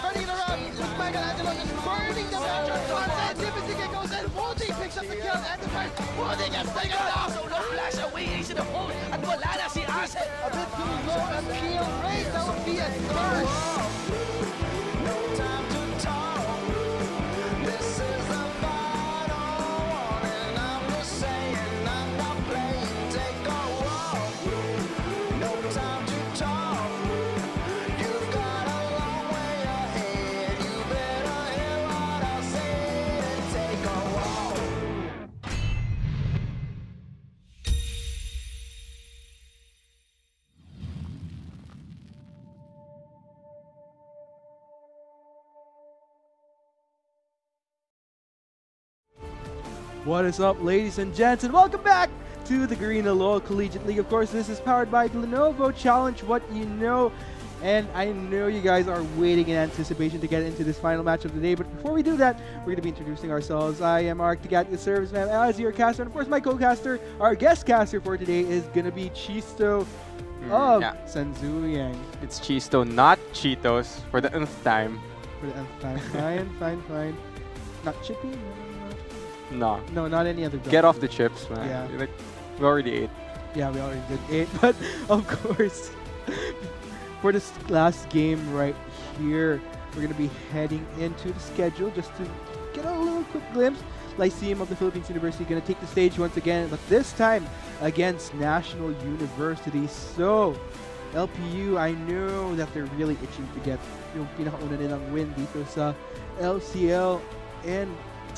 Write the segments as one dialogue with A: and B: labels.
A: turning it around with Michelangelo just burning the match on that. Divising goes in. Woody picks up the kill and the first. Woody gets taken down.
B: So no flash away into the hole at wala na si Asset.
A: A bit too low appeal rate. That would be a first.
C: What is up, ladies and gents, and welcome back to the Garena LOL Collegiate League. Of course, this is powered by Lenovo. Challenge what you know. And I know you guys are waiting in anticipation to get into this final match of the day. But before we do that, we're going to be introducing ourselves. I am Ark, the Gat, the Serviceman, as your caster. And of course, my co-caster, our guest caster for today is going to be Chisto of Sanzuyang.
D: It's Chisto, not Cheetos, for the nth time.
C: For the nth time. Fine. Not Chippy?
D: No.
C: No, not any other.
D: Get off the chips, man.
C: Yeah.
D: Like, we already ate.
C: Yeah, we already did 8. But of course, for this last game right here, we're going to be heading into the schedule just to get a little quick glimpse. Lyceum of the Philippines University going to take the stage once again, but this time against National University. So, LPU, I know that they're really itching to get yung pinakauna nilang win dito sa LCL, and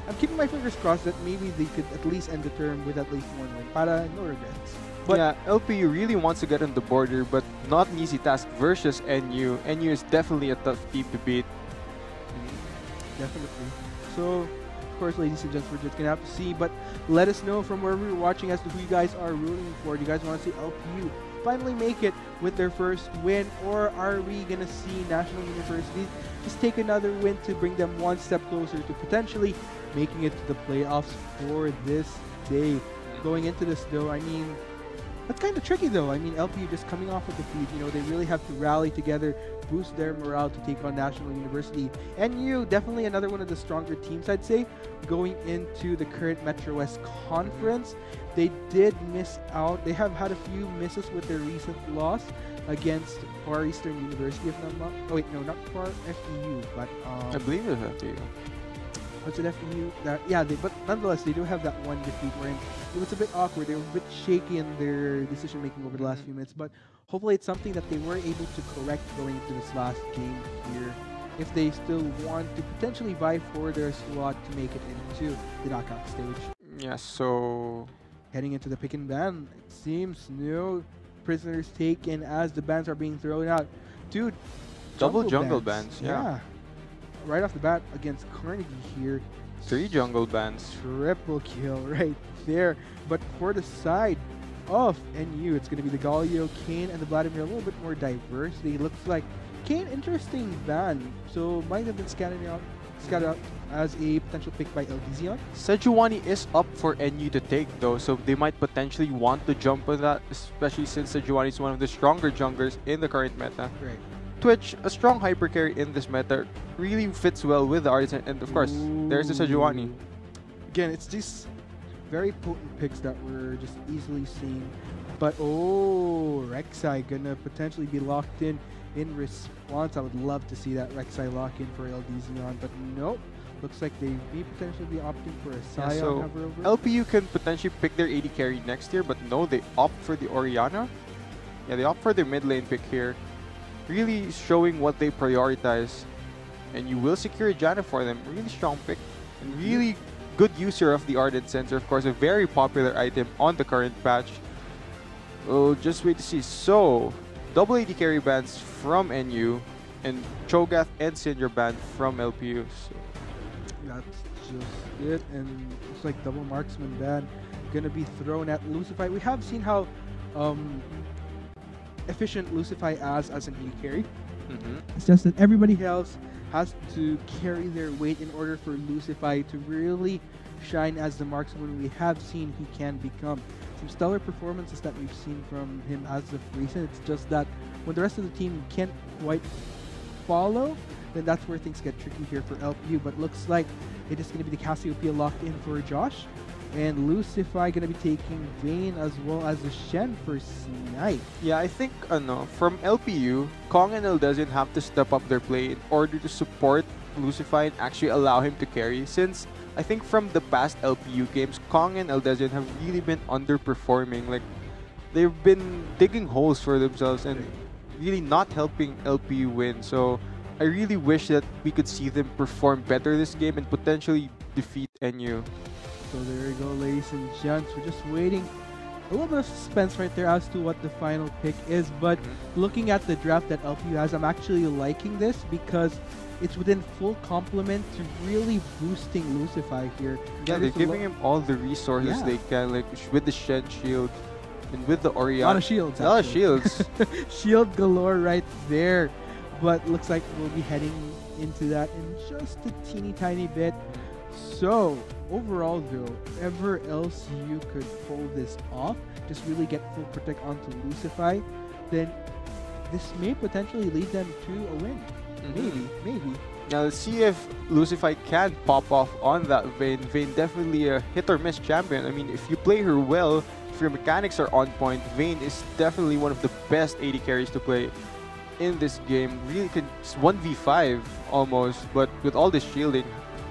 C: I'm keeping my fingers crossed that maybe they could at least end the term with at least one win. Para no regrets.
D: But yeah, LPU really wants to get on the border, but not an easy task versus NU. NU is definitely a tough team to beat.
C: Definitely. So, of course, ladies and gents, we're just going to have to see. But let us know from where we're watching as to who you guys are rooting for. Do you guys want to see LPU finally make it with their first win? Or are we going to see National University just take another win to bring them one step closer to potentially making it to the playoffs for this day? Going into this, though, I mean, that's kind of tricky, though. I mean, LPU just coming off of defeat, you know, they really have to rally together, boost their morale to take on National University. NU, definitely another one of the stronger teams, I'd say, going into the current Metro West Conference. They did miss out. They have had a few misses with their recent loss against Far Eastern University, if not wrong. Oh, wait, no, not Far FEU, but
D: I believe it's FEU.
C: What's it, FEU? Yeah, but nonetheless, they do have that one defeat wherein it was a bit awkward. They were a bit shaky in their decision-making over the last few minutes, but hopefully it's something that they were able to correct going into this last game here if they still want to potentially vie for their slot to make it into the knockout stage.
D: Yeah, so
C: heading into the pick and ban, it seems no prisoners taken as the bans are being thrown out. Dude,
D: double jungle bans, yeah.
C: Right off the bat against Carnegie here.
D: 3 jungle bans.
C: Triple kill right there. But for the side of NU, it's going to be the Galio, Kane, and the Vladimir. A little bit more diversity. Looks like Kane, interesting ban. So might have been scattered out as a potential pick by LDZion.
D: Sejuani is up for NU to take, though, so they might potentially want to jump on that, especially since Sejuani is one of the stronger junglers in the current meta.
C: Right.
D: Twitch, a strong hyper carry in this meta, really fits well with the Artisan, and of course, there's the Sejuani.
C: Again, it's these very potent picks that we're just easily seeing. But oh, Rek'Sai gonna potentially be locked in response. I would love to see that Rek'Sai lock in for LDZion, but nope. Looks like they may potentially be opting for a Sion.
D: Yeah, so LPU can potentially pick their AD carry next year, but no, they opt for the Orianna. Yeah, they opt for their mid lane pick here. Really showing what they prioritize, and you will secure Janna for them. Really strong pick, and really good user of the Ardent Sensor. Of course, a very popular item on the current patch. Oh, just wait to see. So, double AD carry bans from NU, and Cho'Gath and Syndra banned from LPU. So
C: that's just it, and it's like double marksman ban gonna be thrown at Lucify. We have seen how efficient Lucify as an AD carry. It's just that everybody else has to carry their weight in order for Lucify to really shine as the marksman we have seen he can become. Some stellar performances that we've seen from him as of recent. It's just that when the rest of the team can't quite follow, then that's where things get tricky here for LPU. But looks like it is going to be the Cassiopeia locked in for Josh. And Lucify going to be taking Vayne as well as the Shen for Snipe.
D: Yeah, I think from LPU, Kong and Eldezian have to step up their play in order to support Lucify and actually allow him to carry. Since I think from the past LPU games, Kong and Eldezian have really been underperforming. Like, they've been digging holes for themselves and really not helping LPU win. So I really wish that we could see them perform better this game and potentially defeat NU.
C: So there you go, ladies and gents. We're just waiting. A little bit of suspense right there as to what the final pick is. But looking at the draft that LPU has, I'm actually liking this because it's within full complement to really boosting Lucify here.
D: Yeah, they're giving him all the resources they can, like with the Shen shield and with the Oriana.
C: A lot of shields.
D: A lot of shields.
C: Shield galore right there. But looks like we'll be heading into that in just a teeny tiny bit. So overall though, if ever LCU could pull this off, just really get full protect onto Lucify, then this may potentially lead them to a win. Maybe.
D: Now let's see if Lucify can pop off on that Vayne. Vayne definitely a hit or miss champion. I mean, if you play her well, if your mechanics are on point, Vayne is definitely one of the best AD carries to play in this game. Really can 1v5 almost, but with all this shielding,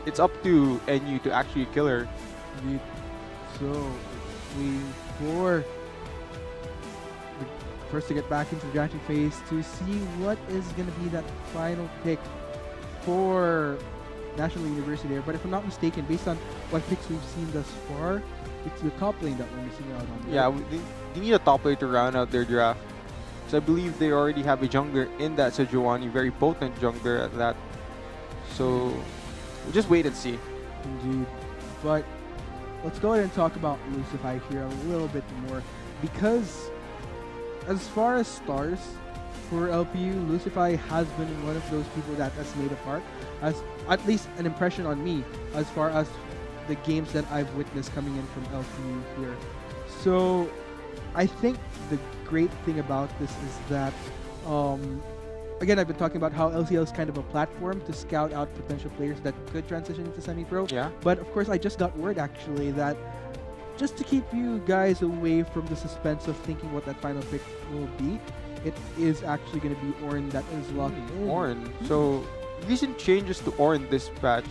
D: it's up to NU to actually kill her.
C: Indeed. So, waiting for the first to get back into the drafting phase to see what is going to be that final pick for National University there. But if I'm not mistaken, based on what picks we've seen thus far, it's the top lane that we're missing out on.
D: Yeah, they need a top lane to round out their draft. So I believe they already have a jungler in that Sejuani, very potent jungler at that. So we'll just wait and see.
C: Indeed. But let's go ahead and talk about Lucify here a little bit more, because as far as stars for LPU, Lucify has been one of those people that has made a part, as at least an impression on me as far as the games that I've witnessed coming in from LPU here. So I think the great thing about this is that again, I've been talking about how LCL is kind of a platform to scout out potential players that could transition into semi-pro.
D: Yeah.
C: But of course, I just got word actually that just to keep you guys away from the suspense of thinking what that final pick will be, it is actually going to be Ornn that is locked in.
D: Ornn. So recent changes to Ornn this patch.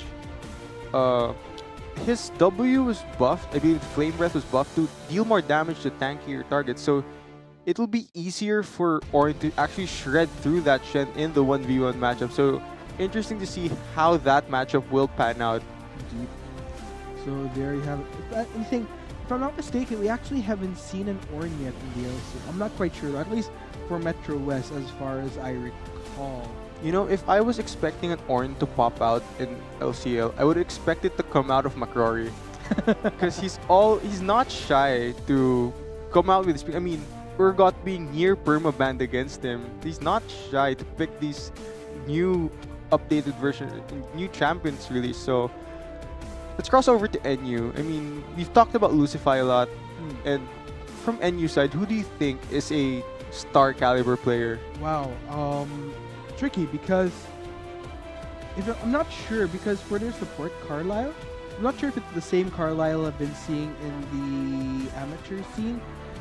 D: His W was buffed. I believe Flame Breath was buffed to deal more damage to tankier targets. So it'll be easier for Ornn to actually shred through that Shen in the 1v1 matchup. So interesting to see how that matchup will pan out.
C: Indeed. So there you have it. If I'm not mistaken, we actually haven't seen an Ornn yet in the LCL. I'm not quite sure, though, at least for Metro West as far as I recall.
D: You know, if I was expecting an Ornn to pop out in LCL, I would expect it to come out of McCrory. Because he's not shy to come out with his... I mean, Urgot being near permabanned against him, he's not shy to pick these new updated version, new champions really. So let's cross over to NU. I mean, we've talked about Lucify a lot, and from NU side, who do you think is a star caliber player?
C: Wow, tricky because I'm not sure, because for their support, Carlisle, I'm not sure if it's the same Carlisle I've been seeing in the amateur scene,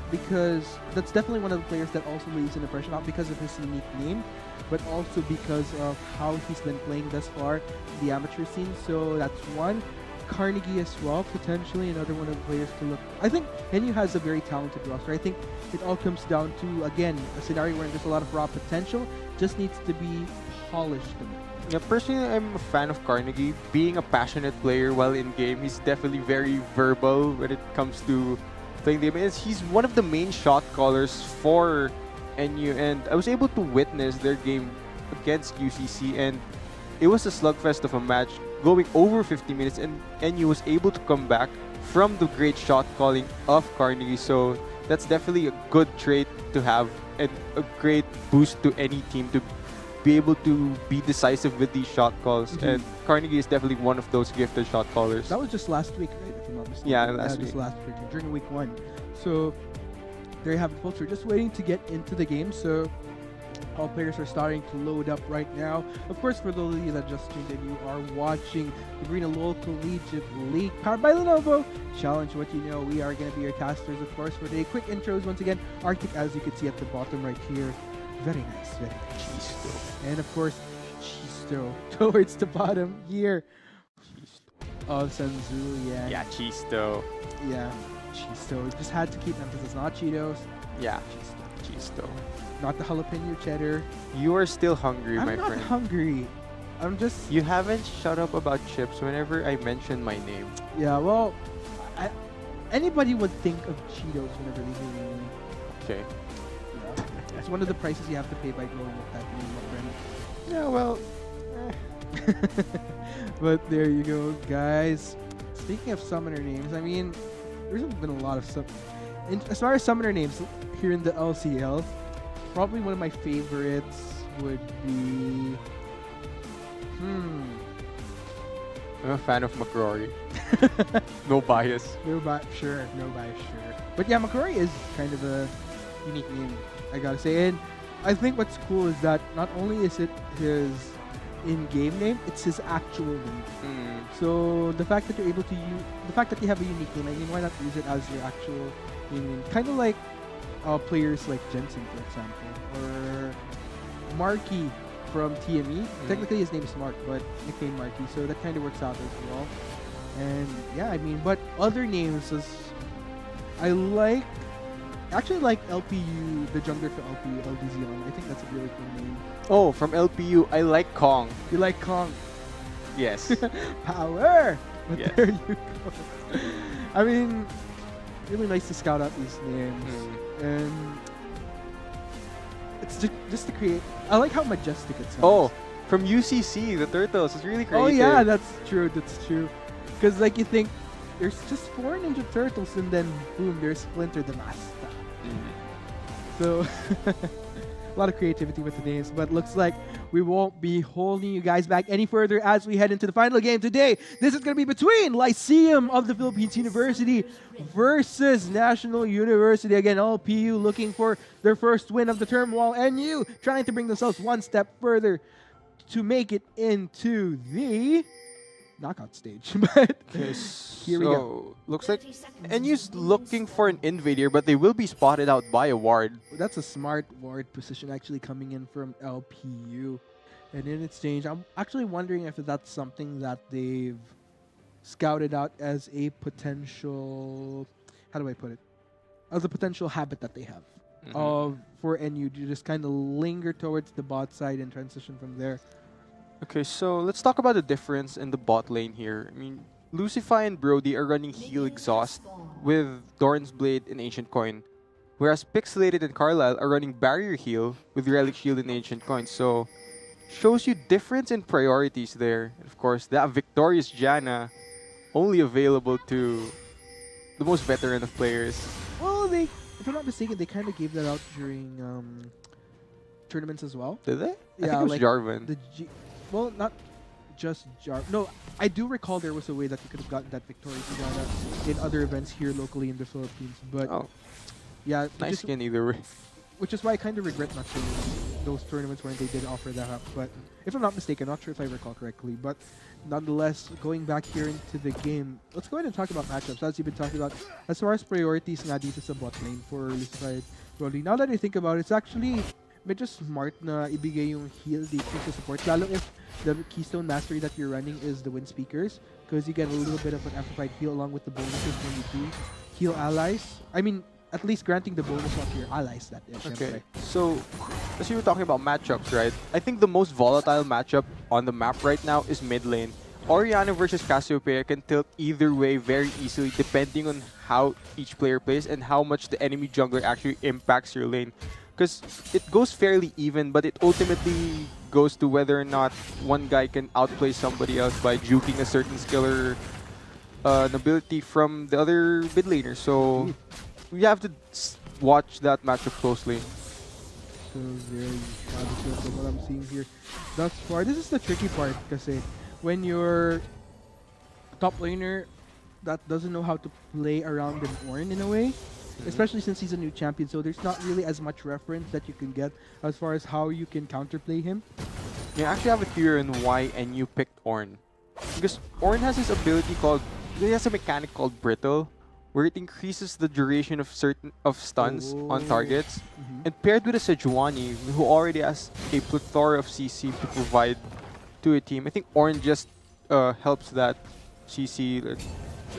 C: because that's definitely one of the players that also leaves an impression, not because of his unique name, but also because of how he's been playing thus far in the amateur scene. So that's one. Carnegie as well, potentially another one of the players to look. I think NU has a very talented roster. I think it all comes down to, again, a scenario where there's a lot of raw potential, just needs to be polished a bit.
D: Yeah, personally, I'm a fan of Carnegie. Being a passionate player while in game, he's definitely very verbal when it comes to playing the game. He's one of the main shot callers for NU, and I was able to witness their game against UCC, and it was a slugfest of a match going over 50 minutes, and NU was able to come back from the great shot calling of Carnegie. So that's definitely a good trait to have and a great boost to any team to be able to be decisive with these shot calls. And Carnegie is definitely one of those gifted shot callers.
C: That was just last week, right? If I'm not mistaken.
D: Yeah, last week.
C: During week 1. So there you have it, folks. We're just waiting to get into the game. So All players are starting to load up right now. Of course, for those of you that just tuned in, you are watching the Garena Local Collegiate League powered by Lenovo. Challenge what you know. We are going to be your casters, of course, for the quick intros. Once again, Arctic, as you can see at the bottom right here. Very nice, very nice. Chisto. And of course, Chisto towards the bottom here. Of Sanzu, yeah.
D: Yeah, Chisto.
C: Yeah, Chisto. Just had to keep emphasis, not Cheetos.
D: Yeah, Chisto.
C: Not the jalapeno cheddar.
D: You are still hungry, my
C: I'm not
D: friend.
C: hungry. I'm just...
D: You haven't shut up about chips whenever I mention my name.
C: Yeah, well, anybody would think of Cheetos whenever they hear my name.
D: Okay.
C: Yeah. It's one of the prices you have to pay by going with that name, my friend.
D: Yeah, well...
C: But there you go, guys. Speaking of summoner names, I mean, there's been a lot of as far as summoner names here in the LCL, probably one of my favorites would be...
D: I'm a fan of McCrory. No bias.
C: No bias, sure. But yeah, McCrory is kind of a unique name, I gotta say. And I think what's cool is that not only is it his in-game name, it's his actual name. So the fact that you're able to use, the fact that you have a unique name, I mean, why not use it as your actual name? Kind of like players like Jensen, for example, or Marky from TME. Technically his name is Mark, but nickname Marky, so that kind of works out as well. And yeah, I mean, but other names is, I actually like LPU, the jungler for LPU, LDZ. I think that's a really cool name.
D: Oh, from LPU, I like Kong.
C: You like Kong?
D: Yes.
C: Power! But
D: yes.
C: There you go. I mean, really nice to scout out these names. And it's just to create... I like how majestic it sounds.
D: Oh, from UCC, the Turtles. It's really creative.
C: Oh yeah, that's true. Because like you think, there's just 4 Ninja Turtles and then boom, there's Splinter the Master. So, a lot of creativity with the names, but looks like we won't be holding you guys back any further as we head into the final game today. This is going to be between Lyceum of the Philippines University versus National University. Again, LPU looking for their first win of the term, while NU trying to bring themselves one step further to make it into the knockout stage. But here we go.
D: Looks like NU's looking for an invader, but they will be spotted out by a ward.
C: That's a smart ward position actually coming in from LPU. And in exchange, I'm actually wondering if that's something that they've scouted out as a potential, how do I put it? As a potential habit that they have for NU to just kind of linger towards the bot side and transition from there.
D: Okay, so let's talk about the difference in the bot lane here. I mean, Lucify and Brody are running Heal Exhaust with Doran's Blade and Ancient Coin, whereas Pixelated and Carlisle are running Barrier Heal with Relic Shield and Ancient Coin. So, shows you difference in priorities there. And of course, that victorious Janna, only available to the most veteran of players.
C: Well, if I'm not mistaken, they kind of gave that out during tournaments as well.
D: Did they?
C: Yeah,
D: I think it was
C: like
D: Jarvan.
C: Well, not just Jarvan. No, I do recall there was a way that you could have gotten that victorious Janna in other events here locally in the Philippines. But yeah,
D: nice skin either way.
C: Which is why I kind of regret not seeing those tournaments when they did offer that up. But if I'm not mistaken, not sure if I recall correctly. But nonetheless, going back here into the game, let's go ahead and talk about matchups. As you've been talking about, as far as priorities nga dito sa bot lane for Lucify Brody. Now that I think about it, it's actually medyo smart na ibigay yung heal dito sa support. Lalo if the Keystone Mastery that you're running is the Wind Speakers, because you get a little bit of an amplified heal along with the bonuses when you do heal allies. I mean, at least granting the bonus onto your allies, that is.
D: Okay, so as you were talking about matchups, right? I think the most volatile matchup on the map right now is mid lane. Orianna versus Cassiopeia can tilt either way very easily depending on how each player plays and how much the enemy jungler actually impacts your lane. Because it goes fairly even, but it ultimately goes to whether or not one guy can outplay somebody else by juking a certain skill or an ability from the other mid laner. So we have to watch that matchup closely.
C: So very from what I'm seeing here thus far. This is the tricky part kasi when you're top laner that doesn't know how to play around an Ornn in a way, especially since he's a new champion. So there's not really as much reference that you can get as far as how you can counterplay him.
D: Yeah, I actually have a theory on why NU picked Ornn. Because Ornn has this ability called, it has a mechanic called Brittle, where it increases the duration of stuns on targets. And paired with a Sejuani, who already has a plethora of CC to provide to a team, I think Ornn just helps that CC.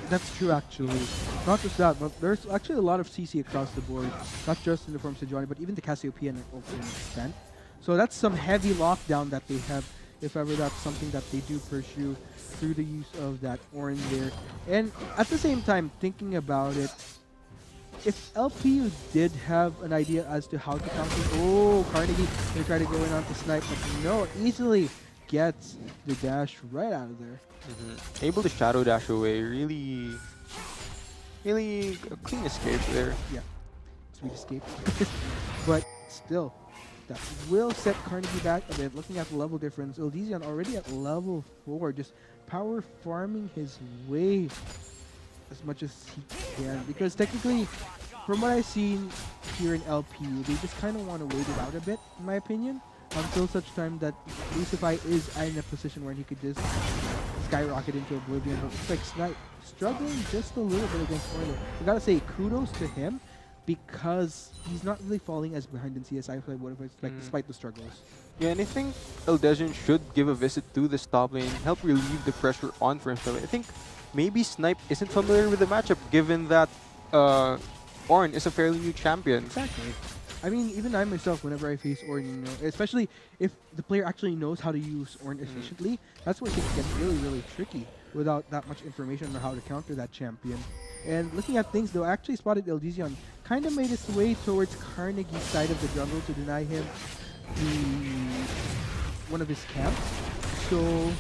C: That's true, actually. Not just that, but there's actually a lot of CC across the board. Not just in the form of Sejuani, but even the Cassiopeia to an extent. So that's some heavy lockdown that they have, if ever that's something that they do pursue through the use of that Ornn there. And at the same time, thinking about it, if LPU did have an idea as to how to counter, Carnegie, they try to go in on to snipe, but no, easily gets the dash right out of there.
D: Able to shadow dash away, really a clean escape there.
C: Yeah, sweet escape. But still, that will set Carnegie back a bit. Looking at the level difference, Eldezion already at level 4, just power farming his way as much as he can. Because technically, from what I've seen here in LPU, they just kind of want to wait it out a bit, in my opinion, until such time that Lucify is in a position where he could just skyrocket into oblivion. But it's like Snipe struggling just a little bit against Ornn. I gotta say, kudos to him, because he's not really falling as behind in CSI as I would have expected, despite the struggles.
D: Yeah, and I think Eldezion should give a visit to this top lane, help relieve the pressure on Frimstone. I think maybe Snipe isn't familiar with the matchup, given that Ornn is a fairly new champion.
C: Exactly. I mean, even I myself, whenever I face Ornn, you know, especially if the player actually knows how to use Ornn efficiently, that's where things get really, really tricky without that much information on how to counter that champion. And looking at things, though, I actually spotted Eldezion kind of made its way towards Carnegie's side of the jungle to deny him one of his camps. So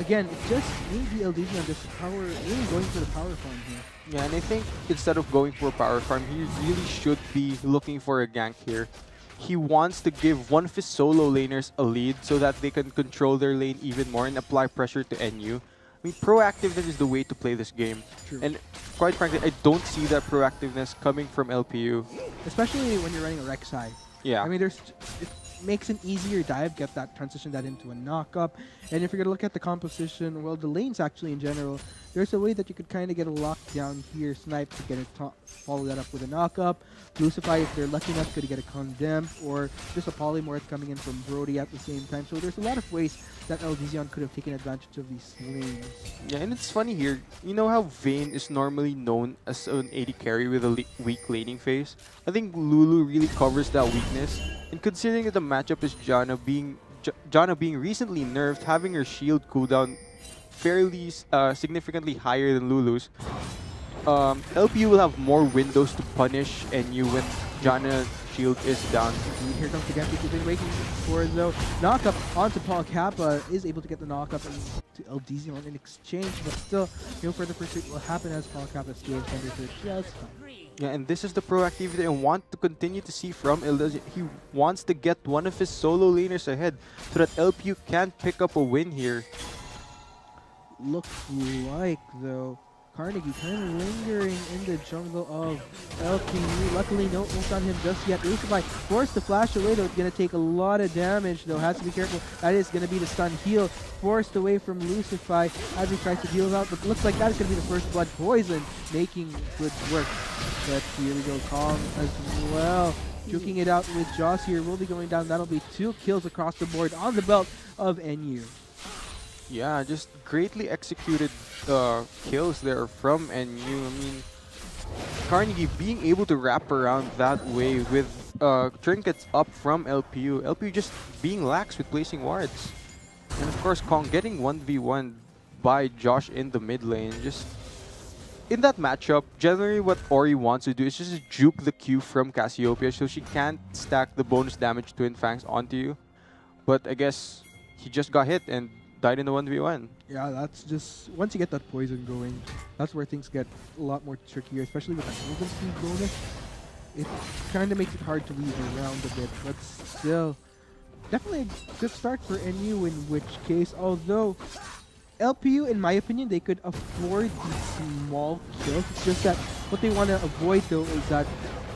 C: again, it's just maybe Eldezion just really going for the power farm here.
D: Yeah, and I think instead of going for a power farm, he really should be looking for a gank here. He wants to give one of his solo laners a lead so that they can control their lane even more and apply pressure to NU. I mean, proactiveness is the way to play this game.
C: True.
D: And quite frankly, I don't see that proactiveness coming from LPU.
C: Especially when you're running a Rek'Sai.
D: Yeah.
C: I mean, it makes an easier dive, get that transition that into a knock-up. And if you're going to look at the composition, well, the lanes actually in general, there's a way that you could kind of get a lockdown here, Snipe to get it, follow that up with a knock-up. Lucify, if they're lucky enough, could get a condemn, or just a polymorph coming in from Brody at the same time. So there's a lot of ways that Eldezion could have taken advantage of these lanes.
D: Yeah, and it's funny here. You know how Vayne is normally known as an AD carry with a weak laning phase? I think Lulu really covers that weakness. And considering that the matchup is Janna being recently nerfed, having her shield cooldown fairly significantly higher than Lulu's, LPU will have more windows to punish NU when Janna's shield is down.
C: Here comes the Genki we've been waiting for, though. Knock-up onto Paul Kappa, is able to get the knock-up to Eldezion in exchange, but still, no further pursuit will happen as Paul Kappa scales under for just fine.
D: Yeah, and this is the proactivity I want to continue to see from Eldezion. He wants to get one of his solo laners ahead so that LPU can pick up a win here.
C: Looks like, though, Carnegie kind of lingering in the jungle of LPU. Luckily, no ult on him just yet. Lucify forced to flash away, though. It's going to take a lot of damage, though. Has to be careful. That is going to be the stun heal. Forced away from Lucify as he tries to deal out. But looks like that is going to be the first blood poison, making good work. But here we go, Kong as well. Juking it out with Joss here. Will be going down. That'll be 2 kills across the board on the belt of NU.
D: Yeah, just greatly executed kills there from NU. I mean, Carnegie being able to wrap around that way with trinkets up from LPU. LPU just being lax with placing wards. And of course, Kong getting 1v1 by Josh in the mid lane. Just in that matchup, generally what Ori wants to do is just juke the Q from Cassiopeia so she can't stack the bonus damage Twin Fangs onto you. But I guess he just got hit and died in the 1v1.
C: Yeah, that's just, once you get that poison going, that's where things get a lot more trickier, especially with that movement speed bonus. It kind of makes it hard to weave around a bit, but still, definitely a good start for NU, in which case, although LPU, in my opinion, they could afford these small kills. It's just that What they want to avoid though is that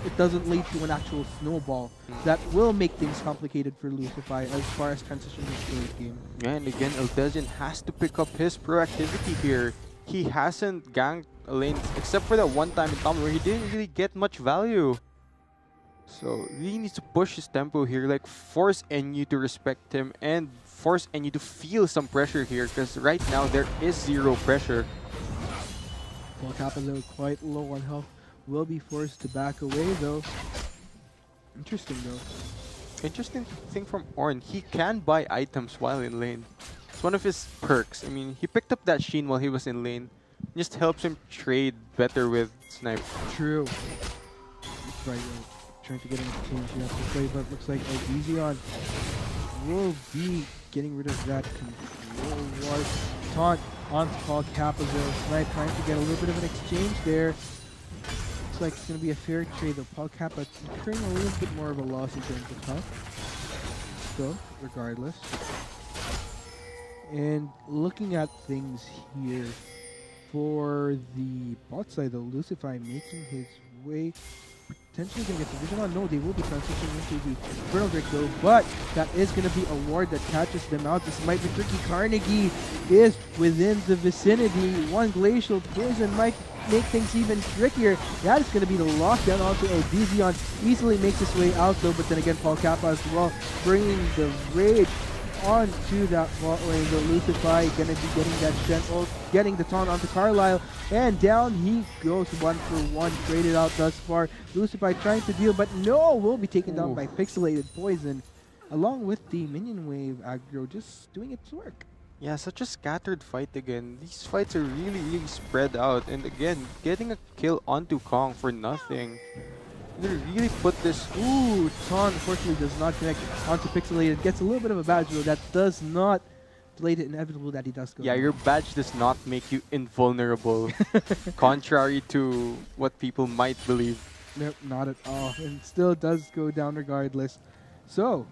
C: it doesn't lead to an actual snowball that will make things complicated for Lucify as far as transitioning to the late game.
D: And again, Eldezian has to pick up his proactivity here. He hasn't ganked a lane except for that one time in Tom where he didn't really get much value. So really needs to push his tempo here, like force NU to respect him and force NU to feel some pressure here, because right now there is zero pressure.
C: Well, Kappa though quite low on health, will be forced to back away though. Interesting though.
D: Interesting thing from Ornn, he can buy items while in lane. It's one of his perks. I mean, he picked up that Sheen while he was in lane. Just helps him trade better with Snipe.
C: True. That's right. Trying to get him to change up the play, but looks like Eldezian will be getting rid of that control ward. Taunt onto Paul Kappa though. Snipe trying to get a little bit of an exchange there. Looks like it's going to be a fair trade though. Paul Kappa incurring a little bit more of a loss in terms of health. Still, regardless. And looking at things here for the bot side though, Lucify making his way, potentially going to get the vision on. No, they will be transitioning into the Infernal Drake though, but that is going to be a ward that catches them out. This might be tricky. Carnegie is within the vicinity. One Glacial Poison might make things even trickier. That is going to be the lockdown onto Eldezian. Easily makes his way out though, but then again Paul Kappa as well, bringing the rage onto that bot lane. The Lucify gonna be getting that Shen ult, getting the taunt onto Carlisle, and down he goes 1-for-1, traded out thus far. Lucify trying to deal, but no, will be taken down by Pixelated Poison, along with the minion wave aggro just doing its work.
D: Yeah, such a scattered fight again. These fights are really spread out, and again, getting a kill onto Kong for nothing. They really put this.
C: Ooh, taunt unfortunately does not connect onto Pixelated. Gets a little bit of a badge though. That does not delay the inevitable that he does go.
D: Yeah,
C: down.
D: your badge does not make you invulnerable, contrary to what people might believe.
C: Nope, not at all. And still does go down regardless. So,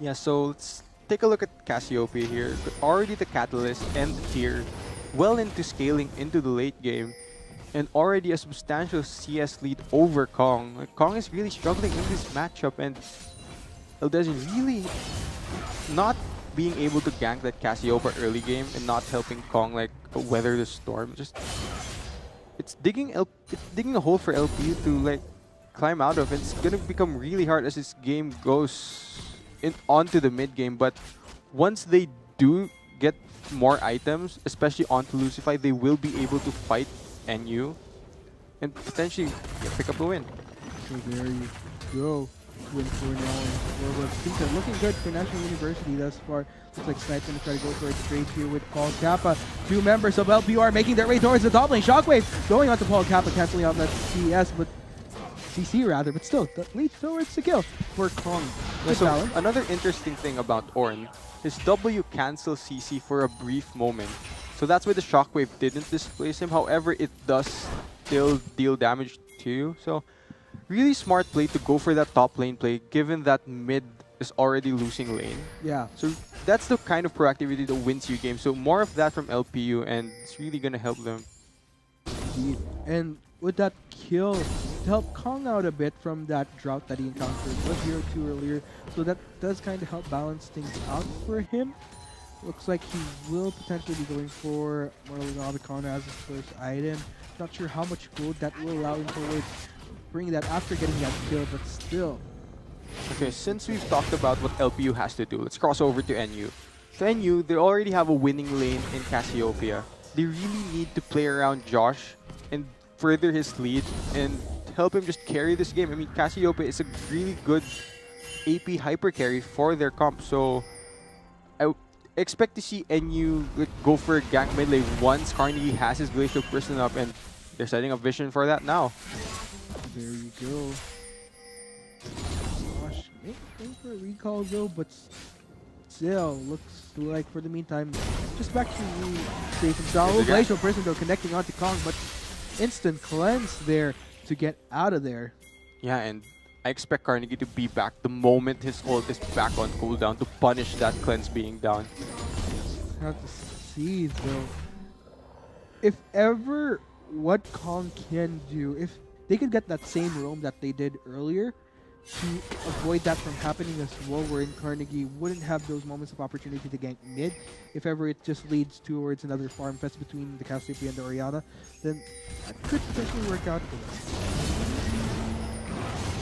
D: yeah, so let's take a look at Cassiopeia here. Already the Catalyst and the tier, well into scaling into the late game. And already a substantial CS lead over Kong. Like, Kong is really struggling in this matchup, and Eldezian really not being able to gank that Cassiopeia early game and not helping Kong like weather the storm. Just it's digging a hole for LPU to like climb out of. It's gonna become really hard as this game goes onto the mid game. But once they do get more items, especially onto Lucify, they will be able to fight NU and potentially pick up a win.
C: So there you go. Win for now. And things are looking good for National University thus far. Looks like Snipe's going to try to go for a trade here with Paul Kappa. Two members of LPU are making their way towards the top lane. Shockwave going on to Paul Kappa, canceling out that CS, but CC rather, but still, that leads towards the kill for Kong.
D: Yeah, so another interesting thing about Ornn is W cancels CC for a brief moment. So that's why the Shockwave didn't displace him. However, it does still deal damage to you. So really smart play to go for that top lane play, given that mid is already losing lane.
C: Yeah.
D: So that's the kind of proactivity that wins you games. So more of that from LPU, and it's really going to help them.
C: Indeed. And with that kill, to help Kong out a bit from that drought that he encountered, was 0-2 earlier. So that does kind of help balance things out for him. Looks like he will potentially be going for Mortal Nobicon as his first item. Not sure how much gold that will allow him to bring that after getting that kill, but still.
D: Okay, since we've talked about what LPU has to do, let's cross over to NU. So NU, they already have a winning lane in Cassiopeia. They really need to play around Josh and further his lead and help him just carry this game. I mean, Cassiopeia is a really good AP hyper carry for their comp, so I expect to see NU go for a gank mid lane once Carnegie has his Glacial Prison up, and they're setting up vision for that now.
C: There you go. Gosh, maybe for a recall though, but still looks like for the meantime, just back to safe and sound. Glacial Prison though connecting onto Kong, but instant cleanse there to get out of there.
D: Yeah, and I expect Carnegie to be back the moment his ult is back on cooldown to punish that cleanse being down.
C: Have to see though. If ever what Kong can do, if they could get that same roam that they did earlier, to avoid that from happening as well, wherein Carnegie wouldn't have those moments of opportunity to gank mid. If ever it just leads towards another farm fest between the Cassiopeia and the Orianna, then that could potentially work out for them.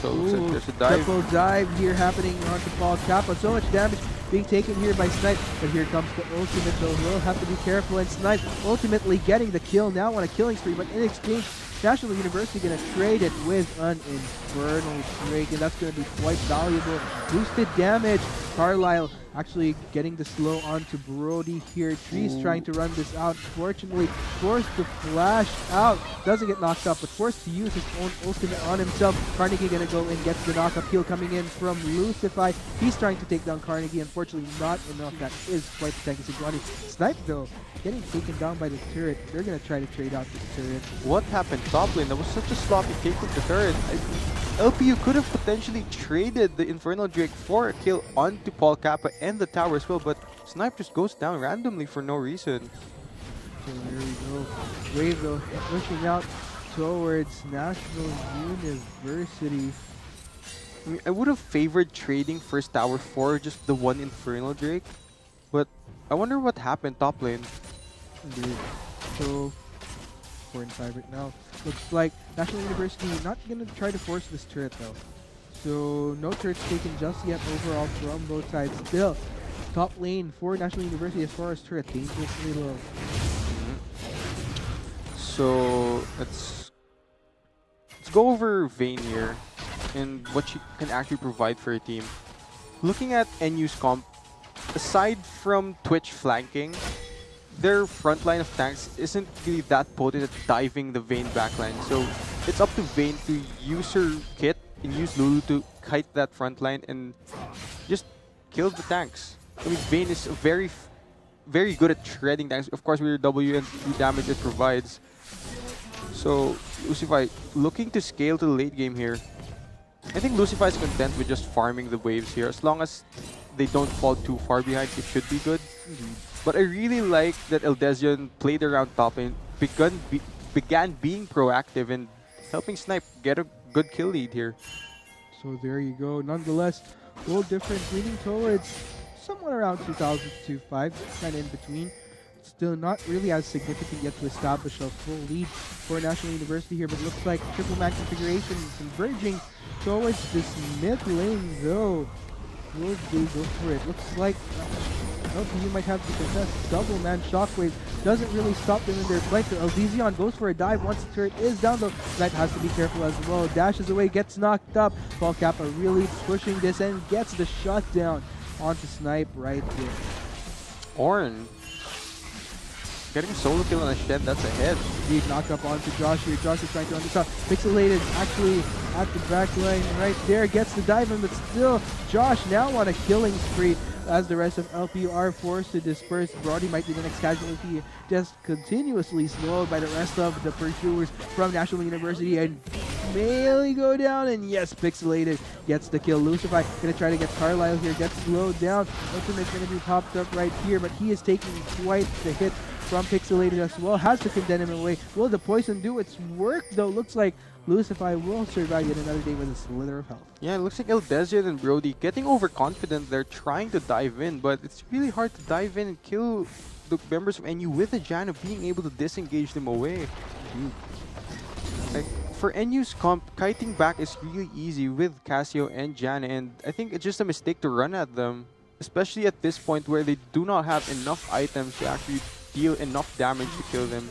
D: So looks like there's a dive.
C: Triple dive here happening onto Paul Kappa. So much damage being taken here by Snipe, but here comes the ultimate though. We'll have to be careful, and Snipe ultimately getting the kill now on a killing spree, but in exchange, National University going to trade it with an Infernal Drake, and that's going to be quite valuable. Boosted damage. Carlisle actually getting the slow onto Brody here. Tree's trying to run this out. Fortunately, forced to flash out. Doesn't get knocked up, but forced to use his own ultimate on himself. Carnegie going to go and get the knock-up kill coming in from Lucify. He's trying to take down Carnegie. Unfortunately, not enough. That is quite the tanky Sejuani. Snipe, though, getting taken down by the turret. They're going to try to trade out this turret.
D: What happened top lane? That was such a sloppy take with the turret. LPU could have potentially traded the Infernal Drake for a kill onto Paul Kappa and the tower as well, but Snipe just goes down randomly for no reason.
C: So there we go. Wave though pushing out towards National University.
D: I mean, I would have favored trading first tower for just the one Infernal Drake, but I wonder what happened top lane.
C: Indeed. So 4 and 5 right now. Looks like National University not gonna try to force this turret though. So no turrets taken just yet overall from both sides. Still, top lane for National University as far as turret, dangerously low.
D: So let's go over Vayne here and what she can actually provide for a team. Looking at NU's comp, aside from Twitch flanking, their front line of tanks isn't really that potent at diving the Vayne backline. So it's up to Vayne to use her kit and use Lulu to kite that front line and just kill the tanks. I mean, Vayne is very good at shredding tanks. Of course, with your W and the damage it provides. So Lucify looking to scale to the late game here. I think Lucify is content with just farming the waves here. As long as they don't fall too far behind, it should be good. But I really like that Eldezion played around top and began being proactive and helping Snipe get a good kill lead here.
C: So there you go. Nonetheless, a little different, leaning towards somewhere around 2,000 to 5, kind of in between. Still not really as significant yet to establish a full lead for National University here, but looks like triple man configuration converging towards this mid lane though. Will they go for it? Looks like LPU might have to contest. Double man shockwave doesn't really stop them in their flank. Eldezion goes for a dive once the turret is down though. Snipe has to be careful as well. Dashes away, gets knocked up. Paul Kappa really pushing this and gets the shutdown onto Snipe right there.
D: Ornn getting a solo kill on a Shen, that's a hit.
C: Indeed, knock up onto Josh here. Josh is trying to run this out. Pixelated actually at the back line right there. Gets the dive in, but still Josh now on a killing spree as the rest of LPU are forced to disperse. Brody might be the next casualty, just continuously slowed by the rest of the pursuers from National University, and Melee go down, and yes, Pixelated gets the kill. Lucify gonna try to get Carlisle here, gets slowed down. Ultimate's gonna be popped up right here, but he is taking quite the hit from Pixelated as well. Has to condemn him away. Will the poison do its work though? Looks like Lucify will survive yet another day with a slither of health.
D: Yeah, it looks like Eldezion and Brody getting overconfident. They're trying to dive in, but it's really hard to dive in and kill the members of NU with the Janna being able to disengage them away. Like, for NU's comp, kiting back is really easy with Cassio and Janna, and I think it's just a mistake to run at them, especially at this point where they do not have enough items to actually deal enough damage to kill them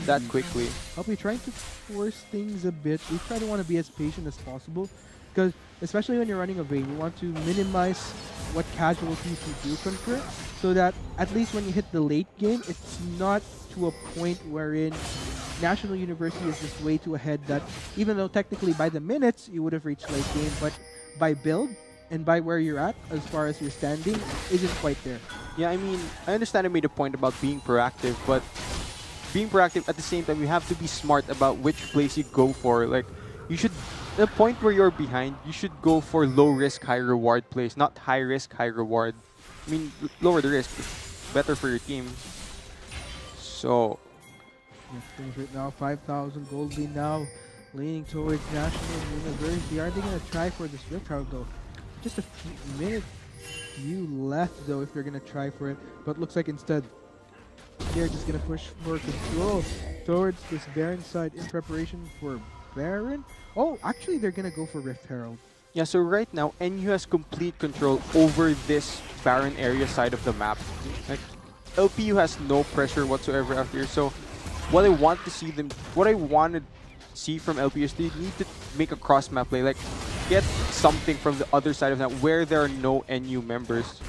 D: that quickly.
C: I'll be trying to force things a bit. We try to want to be as patient as possible, because especially when you're running a Vayne, you want to minimize what casualties you do conquer, so that at least when you hit the late game, it's not to a point wherein National University is just way too ahead that even though technically by the minutes you would have reached late game, but by build and by where you're at as far as your standing isn't quite there.
D: Yeah, I mean, I understand I made a point about being proactive, but being proactive at the same time, you have to be smart about which place you go for. Like, you should, at the point where you're behind, you should go for low risk, high reward place, not high risk, high reward. I mean, lower the risk, better for your team. So,
C: Yeah, things right now, 5,000 gold lead now, leaning towards National University. Are they going to try for this Rift Herald though? Just a few left though if they're going to try for it, but looks like instead they're just going to push for control towards this Baron side in preparation for Baron. Oh, actually they're going to go for Rift Herald.
D: Yeah, so right now, NU has complete control over this Baron area side of the map. Like, LPU has no pressure whatsoever out here, so what I want to see from LPU is they need to make a cross-map play, like get something from the other side of that where there are no NU members.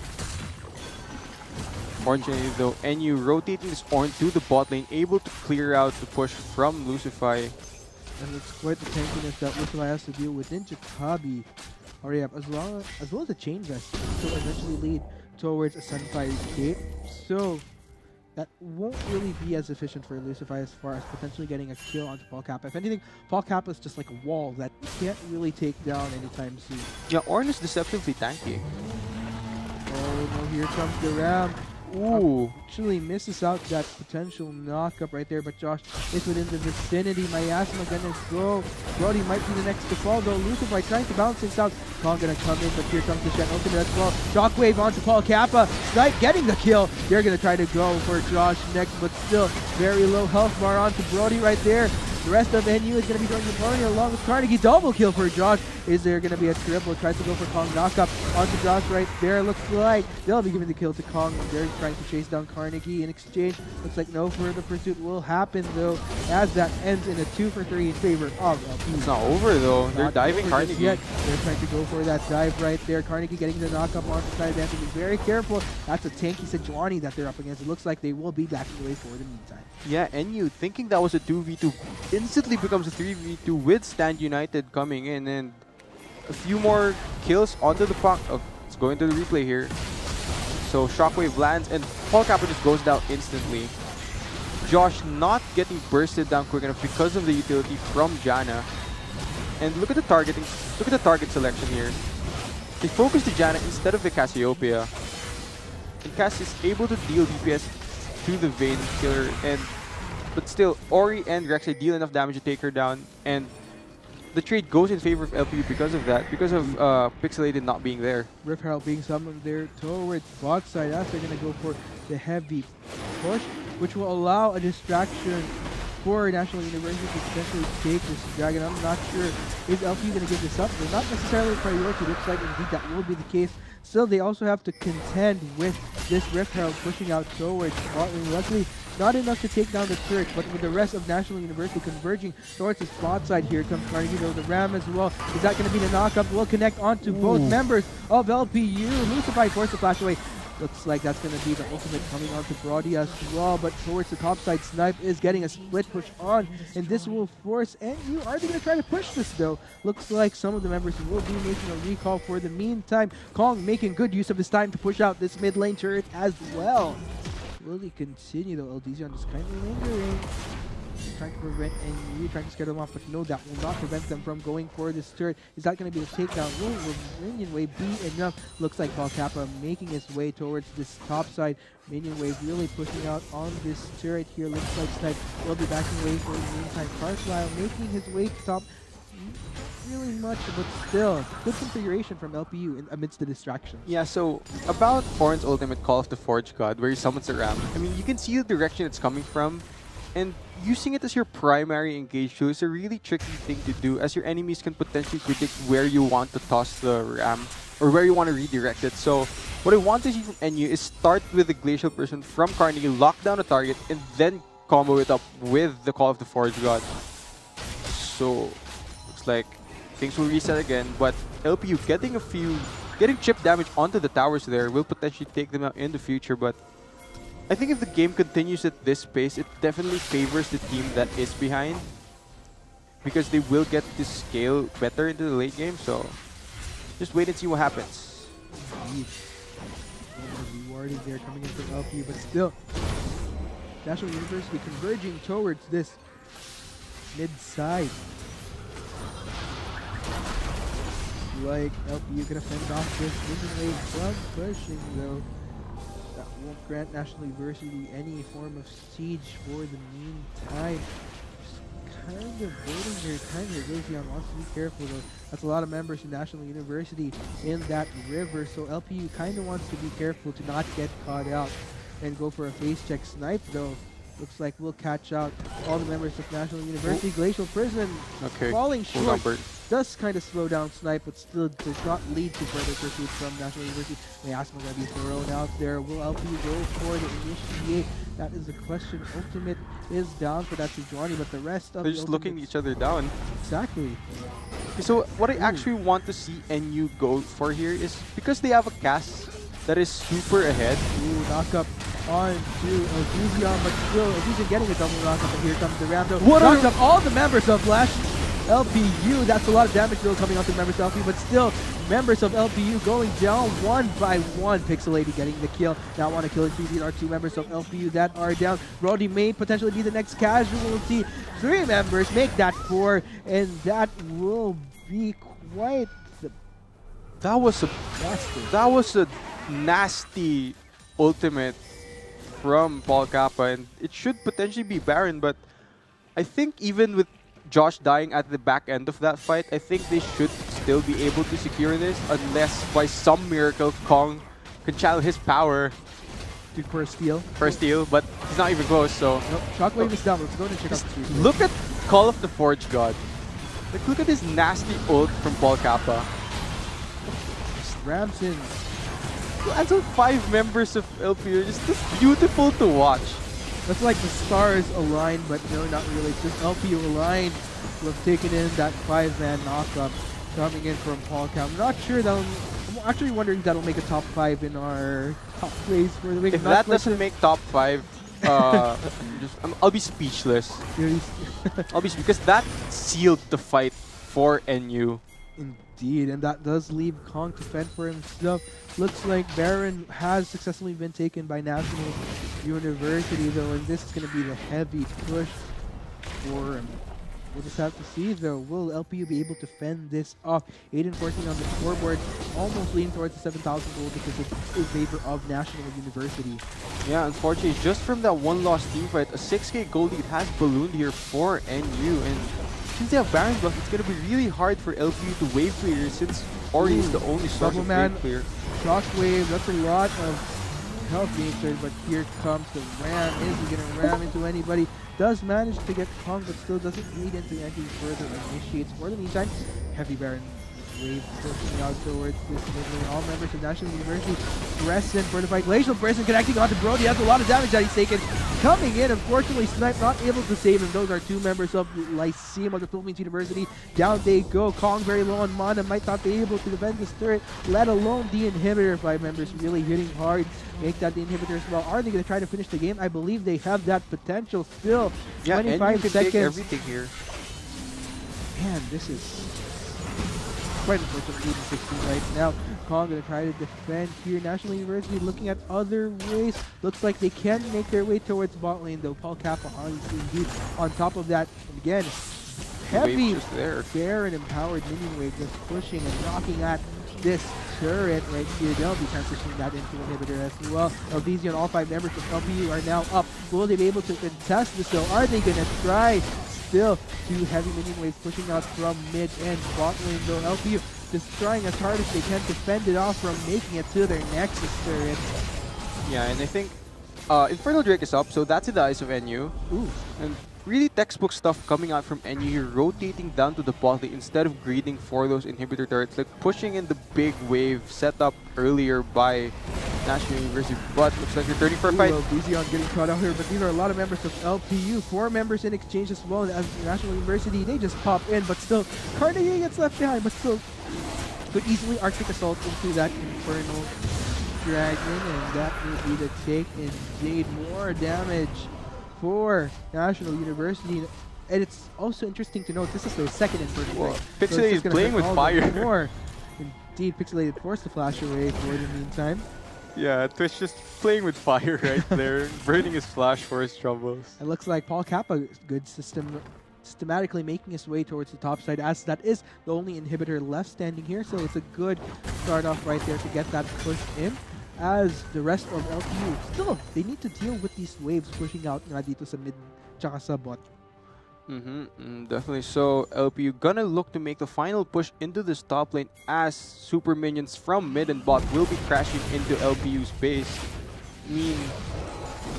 D: Fortunately though, NU rotating this Ornn to the bot lane, able to clear out the push from Lucify.
C: And it's quite the tankiness that Lucify has to deal with in Jacoby. Alright, yeah, as well as the chain vest to eventually lead towards a Sunfire Cape. So that won't really be as efficient for Lucify as far as potentially getting a kill onto Paul Kappa. If anything, Paul Kappa is just like a wall that you can't really take down anytime soon.
D: Yeah, Ornn is deceptively tanky.
C: Oh no, here comes the Ram.
D: Ooh.
C: Actually misses out that potential knock-up right there, but Josh is within the vicinity. Miasma gonna go. Brody might be the next to fall though. Lucify trying to balance things out. Kong gonna come in, but here comes the Shen Ultimate as well. Shockwave onto Paul Kappa. Snipe getting the kill. They're gonna try to go for Josh next, but still very low health bar onto Brody right there. The rest of NU is going to be going to Brody along with Carnegie. Double kill for Josh. Is there going to be a triple? Tries to go for Kong knockup onto Josh right there. Looks like they'll be giving the kill to Kong. They're trying to chase down Carnegie in exchange. Looks like no further pursuit will happen though, as that ends in a 2-for-3 in favor of LPU.
D: It's not over though. They're diving Carnegie.
C: Yet. They're trying to go for that dive right there. Carnegie getting the knockup onto the side. They have to be very careful. That's a tanky Sejuani that they're up against. It looks like they will be backing away for the meantime.
D: Yeah, NU thinking that was a 2v2 instantly becomes a 3v2 with Stand United coming in, and a few more kills onto the puck. Oh, it's going to the replay here. So Shockwave lands and Paul Kappa just goes down instantly. Josh not getting bursted down quick enough because of the utility from Janna. And look at the targeting. Look at the target selection here. They focus the Janna instead of the Cassiopeia. And Cass is able to deal DPS to the Vayne killer, but still Ori and Rek'Sai deal enough damage to take her down, and the trade goes in favor of LPU because of that, because of Pixelated not being there.
C: Rift Herald being summoned there towards bot side as they're going to go for the heavy push, which will allow a distraction for National University to potentially take this dragon. I'm not sure is LPU going to give this up. They're not necessarily a priority. Looks like indeed that will be the case. Still, they also have to contend with this Rift Herald pushing out towards Scotland. Luckily, not enough to take down the turret, but with the rest of National University converging towards the spot side, here comes Carnegie though, the Ram as well. Is that going to be the knockup? Will connect onto both members of LPU. Lucify forced to flash away. Looks like that's going to be the ultimate coming onto Brody as well, but towards the top side, Snipe is getting a split push on, and this will force NU. Are they going to try to push this though? Looks like some of the members will be making a recall for the meantime. Kong making good use of his time to push out this mid lane turret as well. Will he continue though? LDZ just kind of lingering. Trying to prevent NU, trying to scare them off, but no, that will not prevent them from going for this turret. Is that going to be the takedown? Will Minion Wave be enough? Looks like Paul Kappa making his way towards this top side. Minion Wave really pushing out on this turret here. Looks like Snipe will be backing away for the meantime. Carlisle making his way to top. Really much, but still, good configuration from LPU amidst the distractions.
D: Yeah, so about Ornn's ultimate Call of the Forge God, where he summons a Ram. I mean, you can see the direction it's coming from, and using it as your primary engage tool is a really tricky thing to do, as your enemies can potentially predict where you want to toss the Ram, or where you want to redirect it. So what I want to see from NU is start with the Glacial Person from Carnegie, lock down a target, and then combo it up with the Call of the Forge God. So, looks like things will reset again, but LPU getting chip damage onto the towers there will potentially take them out in the future, but I think if the game continues at this pace, it definitely favors the team that is behind, because they will get to scale better into the late game, so just wait and see what happens.
C: Indeed. Rewarded there coming in from LPU, but still, National University converging towards this mid-side. Like LPU gonna fend off this Minion Wave from pushing though. That won't grant National University any form of siege for the meantime. Just kind of waiting their time here. Gazion wants to be careful though. That's a lot of members in National University in that river, so LPU kind of wants to be careful to not get caught out and go for a face check snipe though. Looks like we'll catch out all the members of National University. Glacial Prison falling short. Does kind of slow down Snipe, but still does not lead to further pursuit from National University. Miasma going to be thrown out there. Will LPU go for the initiate? That is the question. Ultimate is down for that Sejuani, but the rest of
D: they're just looking each other down.
C: Exactly.
D: So what I actually want to see NU go for here is because they have a cast that is super ahead.
C: Knock up on to Gazion, but still Gazion getting a double knock up, and here comes the Ramdo.
D: What
C: knocks up all the members of LPU. That's a lot of damage though coming out to members of LPU, but still members of LPU going down one by one. Pixelated getting the kill. Now want to kill it. These are two members of LPU that are down. Brody may potentially be the next casualty. 3 members make that 4, and that will be quite the
D: that was a nasty ultimate from Paul Kappa, and it should potentially be Baron, but I think even with Josh dying at the back end of that fight, I think they should still be able to secure this unless by some miracle Kong can channel his power
C: for a steal.
D: But he's not even close, so...
C: Nope, Shockwave is down. Let's go and check out the street.
D: Look at Call of the Forge God. Like, look at this nasty ult from Paul Kappa.
C: Ramson.
D: That's what 5 members of LPU. It's just beautiful to watch.
C: That's like the stars aligned, but no, not really. It's just LPU aligned. We've taken in that 5-man knockup coming in from Paul Kappa. I'm not sure that'll... I'm actually wondering if that'll make a top 5 in our top plays for the week.
D: If that doesn't make top 5, I'll be speechless. Because that sealed the fight for NU.
C: Indeed, and that does leave Kong to fend for himself. Looks like Baron has successfully been taken by National University though, and this is going to be the heavy push for him. We'll just have to see though, will LPU be able to fend this off? 8-14 on the scoreboard, almost leaning towards the 7,000 goal because it's in favor of National University.
D: Yeah, unfortunately, just from that one lost team fight, a 6k goal lead has ballooned here for NU, and since they have Baron buff, it's going to be really hard for LPU to wave clear since Ori is the only source of wave clear.
C: Shockwave, that's a lot of health being cleared, but here comes the ram. Is he going to ram into anybody? Does manage to get Kong, but still doesn't lead into any further initiates. For the meantime, heavy Baron wave pushing out towards this mid-lane. All members of National University pressing for the fight. Glacial Prison connecting onto Brody. Has a lot of damage that he's taken. Coming in, unfortunately, Snipe not able to save him. Those are 2 members of Lyceum of the Philippines University. Down they go. Kong very low on mana. Might not be able to defend this turret, let alone the inhibitor. 5 members really hitting hard. Make that the inhibitor as well. Are they going to try to finish the game? I believe they have that potential still.
D: Yeah,
C: 25
D: and you can
C: seconds.
D: take everything here.
C: Man, this is quite unfortunate. 16 right now. Kong going to try to defend here. National University looking at other ways. Looks like they can make their way towards bot lane though. Paul Kappa indeed on top of that. Again, heavy Baron empowered minion wave just pushing and knocking at this turret right here. They'll be transitioning that into inhibitor as well. LVZ and all 5 members of LPU are now up. Will they be able to contest this though? Are they going to try? Still 2 heavy minion waves pushing out from mid and bot lane though. LPU just trying as hard as they can to fend it off from making it to their Nexus turret.
D: Yeah, and I think Infernal Drake is up, so that's in the eyes of NU.
C: Ooh.
D: And really textbook stuff coming out from NU here, rotating down to the bot lane instead of greeding for those inhibitor turrets, like pushing in the big wave set up earlier by National University, but looks like they're turning for a fight.
C: Vizion getting caught out here, but these are a lot of members of LPU. 4 members in exchange as well as National University. They just pop in, but still Carnegie gets left behind, but still could easily Arctic Assault into that Infernal Dragon, and that will be the take. Indeed, more damage for National University. And it's also interesting to note this is their second Infernal Dragon.
D: Pixelated is playing with fire.
C: More. Indeed, Pixelated forced to flash away for the meantime.
D: Yeah, Twitch just playing with fire right there, burning his flash for his troubles.
C: It looks like Paul Kappa, good systematically making his way towards the top side, as that is the only inhibitor left standing here, so it's a good start off right there to get that push in. as the rest of LPU. Still, they need to deal with these waves pushing out nga dito sa mid tsaka sa bot.
D: Definitely. So LPU gonna look to make the final push into this top lane as super minions from mid and bot will be crashing into LPU's base. I mean,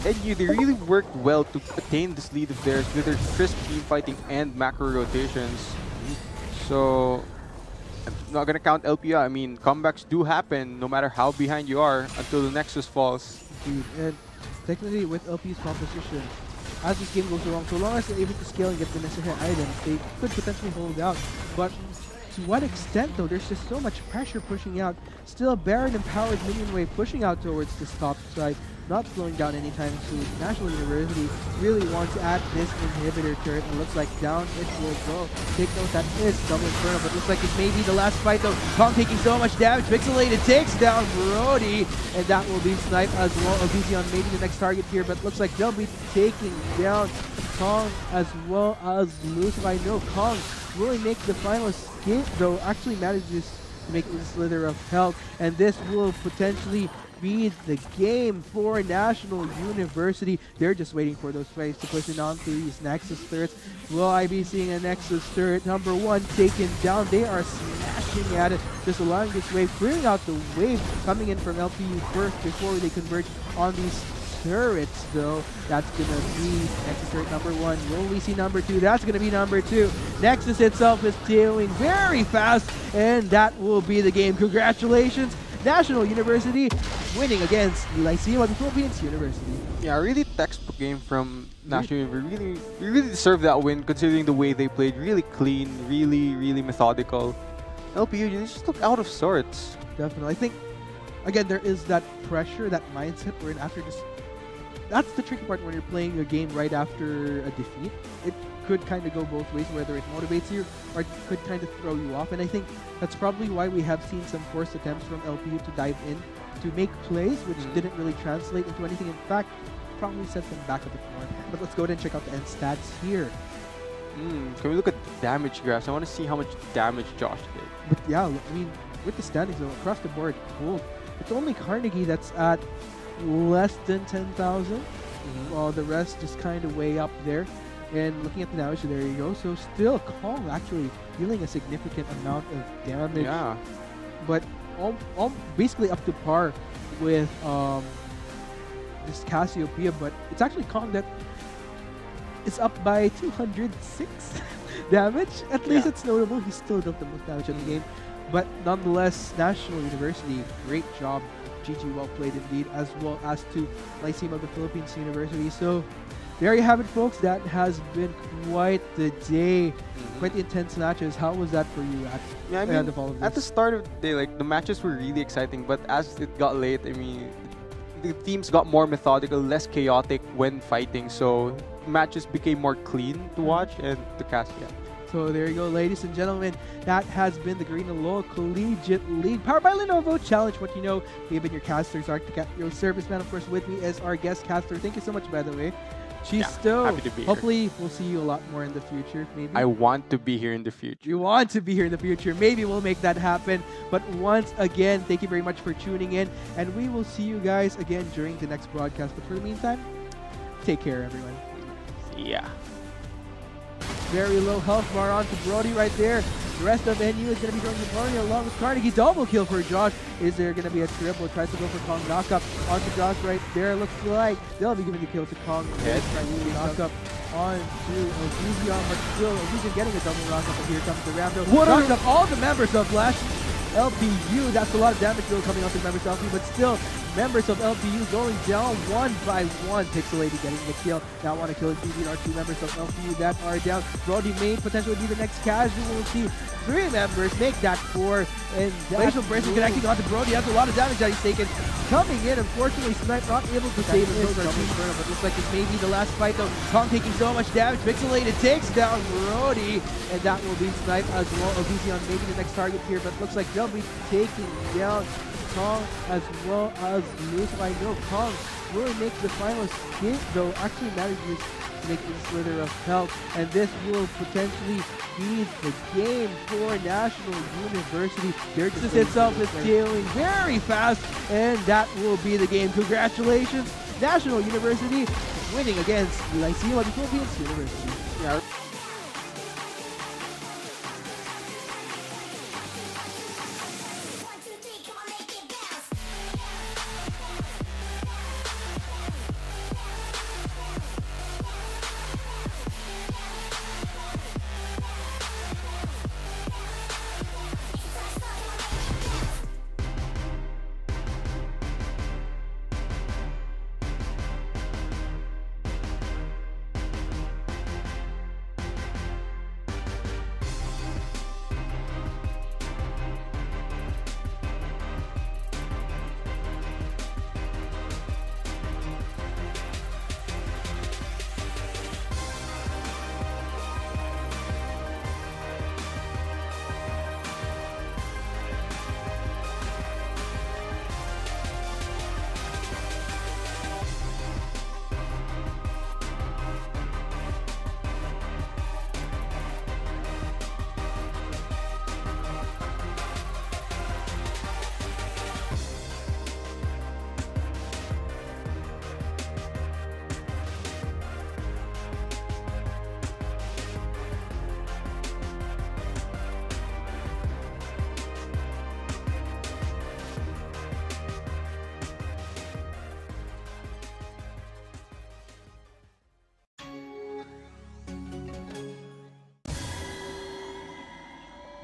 D: they really worked well to attain this lead of theirs with their crisp team fighting and macro rotations. So I'm not gonna count LPU. I mean, comebacks do happen no matter how behind you are until the Nexus falls.
C: Indeed. And technically with LPU's composition, as this game goes along, so long as they're able to scale and get the necessary items, they could potentially hold out. But to what extent though? There's just so much pressure pushing out. Still a Baron empowered minion wave pushing out towards this top side, not slowing down anytime soon. National University really wants to add this inhibitor turret, and looks like down it will go. Take note, that is double inferno, but looks like it may be the last fight though. Kong taking so much damage. Pixelated takes down Brody, and that will be sniped as well. Elysion maybe the next target here, but looks like they'll be taking down Kong as well as Lucifer. I know Kong will make the final escape though, actually manages to make a slither of health, and this will potentially be the game for National University. They're just waiting for those waves to push in onto these Nexus turrets. Will I be seeing a Nexus turret number 1 taken down? They are smashing at it, just allowing this wave, clearing out the wave coming in from LPU first before they converge on these turrets though. That's gonna be Nexus turret number 1. Will we see number 2? That's gonna be number 2. Nexus itself is tailing very fast, and that will be the game. Congratulations, National University winning against Lyceum of the Philippines University.
D: Yeah, really textbook game from National University. Really deserve that win considering the way they played. Really clean, really methodical. LPU, they just look out of sorts.
C: Definitely. I think, again, there is that pressure, that mindset where after just... That's the tricky part when you're playing a game right after a defeat. It could kind of go both ways, whether it motivates you or it could kind of throw you off. And I think that's probably why we have seen some forced attempts from LPU to dive in, to make plays, which didn't really translate into anything. In fact, probably set them back a bit more. But let's go ahead and check out the end stats here.
D: Can we look at damage graphs? I want to see how much damage Josh did.
C: But yeah, I mean, with the standings though, across the board, cool. It's only Carnegie that's at less than 10,000, while the rest just kind of way up there. And looking at the damage, there you go. So still, Kong actually dealing a significant amount of damage.
D: Yeah.
C: But basically up to par with this Cassiopeia, but it's actually Kong that is up by 206 damage. At least it's notable. He's still dealt the most damage in the game. But nonetheless, National University, great job. GG, well played indeed, as well as to Lyceum of the Philippines University. So there you have it, folks. That has been quite the day. Quite the intense matches. How was that for you at the end of all of this?
D: At the start of the day, like, the matches were really exciting, but as it got late, I mean, the teams got more methodical, less chaotic when fighting, so matches became more clean to watch and to cast.
C: So there you go, ladies and gentlemen. That has been the Garena Low Collegiate League, powered by Lenovo. Challenge what you know. We've been your casters, Arctic, your serviceman. Of course, with me is our guest caster. Thank you so much, by the way.
D: Happy to be
C: Hopefully,
D: here.
C: we'll see you a lot more in the future, maybe.
D: I want to be here in the future.
C: You want to be here in the future. Maybe we'll make that happen. But once again, thank you very much for tuning in. And we will see you guys again during the next broadcast. But for the meantime, take care, everyone.
D: Yeah.
C: Very low health bar onto Brody right there. The rest of NU is going to be joining the party along with Carnegie. Double kill for Josh. Is there going to be a triple? Tries to go for Kong knockup onto Josh right there. Looks like they'll be giving the kill to Kong. Knockup onto Elysion, but still Elysion getting a double knockup. But here comes the Rambo. Knocks up all the members of LPU. That's a lot of damage though coming onto the members of LPU, but still members of LPU going down one by one. Pixelated getting the kill. Now want to kill our two members of LPU that are down. Brody may potentially be the next casual. We'll see 3 members make that 4. And Glacial Bracer connecting onto Brody. That's a lot of damage that he's taken. Coming in, unfortunately, Snipe not able to save his but looks like it may be the last fight though. Kong taking so much damage. Pixelated takes down Brody, and that will be Snipe as well. Elysion maybe the next target here, but looks like they'll be taking down Kong as well as Lucifer. I know Kong will make the final escape though. Actually manages make a slither of health, and this will potentially be the game for National University. Their distance itself is scaling very fast, and that will be the game. Congratulations, National University, winning against LCL Philippines University.
D: Yeah.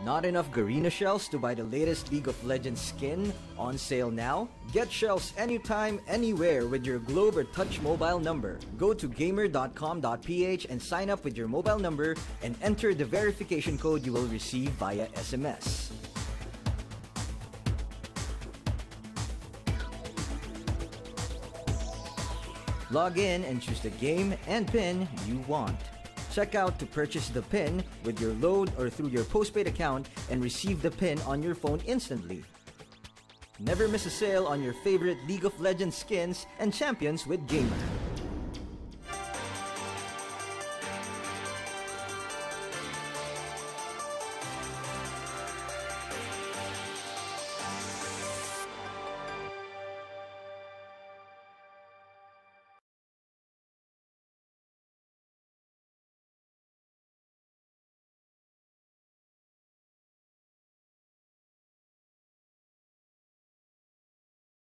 E: Not enough Garena shells to buy the latest League of Legends skin? On sale now? Get shells anytime, anywhere with your Globe or Touch mobile number. Go to gamer.com.ph and sign up with your mobile number and enter the verification code you will receive via SMS. Log in and choose the game and pin you want. Check out to purchase the pin with your load or through your postpaid account and receive the pin on your phone instantly. Never miss a sale on your favorite League of Legends skins and champions with Gamer.